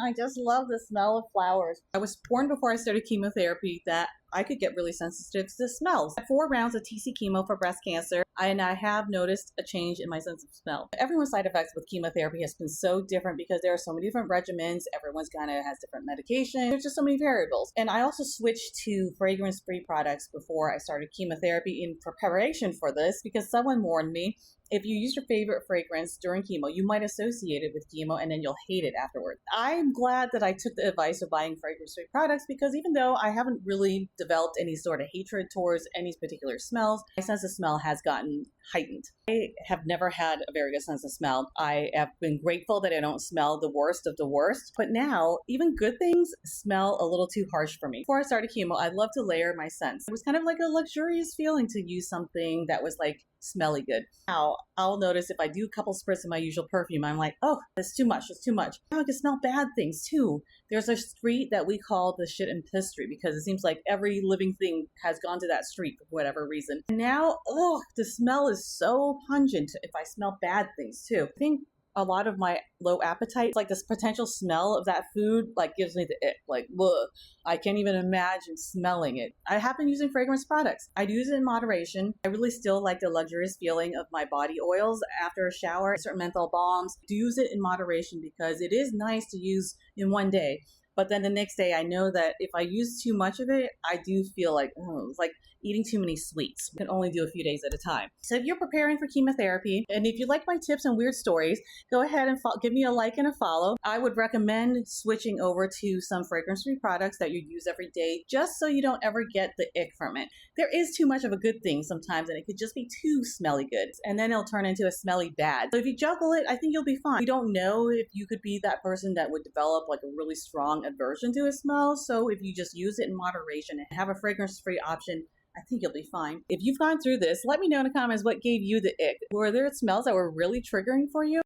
I just love the smell of flowers. I was warned before I started chemotherapy that I could get really sensitive to smells. I had 4 rounds of TC chemo for breast cancer, and I have noticed a change in my sense of smell. Everyone's side effects with chemotherapy has been so different because there are so many different regimens. Everyone's kind of has different medication. There's just so many variables. And I also switched to fragrance-free products before I started chemotherapy in preparation for this because someone warned me, if you use your favorite fragrance during chemo, you might associate it with chemo and then you'll hate it afterwards. I'm glad that I took the advice of buying fragrance-free products because even though I haven't really developed any sort of hatred towards any particular smells, my sense of smell has gotten heightened. I have never had a very good sense of smell. I have been grateful that I don't smell the worst of the worst, but now even good things smell a little too harsh for me. Before I started chemo, I love to layer my scents. It was kind of like a luxurious feeling to use something that was like smelly good. Now, I'll notice if I do a couple spritz of my usual perfume, I'm like, oh, that's too much, it's too much. Now I can smell bad things too. There's a street that we call the shit and piss street because it seems like every living thing has gone to that street for whatever reason. And now, oh, the smell is so pungent if I smell bad things too. I think a lot of my low appetite, like this potential smell of that food, like gives me the ick, like, ugh. I can't even imagine smelling it. I have been using fragrance products. I use it in moderation. I really still like the luxurious feeling of my body oils after a shower, certain menthol balms. I do use it in moderation because it is nice to use in one day. But then the next day, I know that if I use too much of it, I do feel like, oh, it's like eating too many sweets. You can only do a few days at a time. So if you're preparing for chemotherapy, and if you like my tips and weird stories, go ahead and give me a like and a follow. I would recommend switching over to some fragrance-free products that you use every day, just so you don't ever get the ick from it. There is too much of a good thing sometimes, and it could just be too smelly good, and then it'll turn into a smelly bad. So if you juggle it, I think you'll be fine. We don't know if you could be that person that would develop like a really strong aversion to a smell, so if you just use it in moderation and have a fragrance-free option, I think you'll be fine. If you've gone through this, let me know in the comments what gave you the ick. Were there smells that were really triggering for you?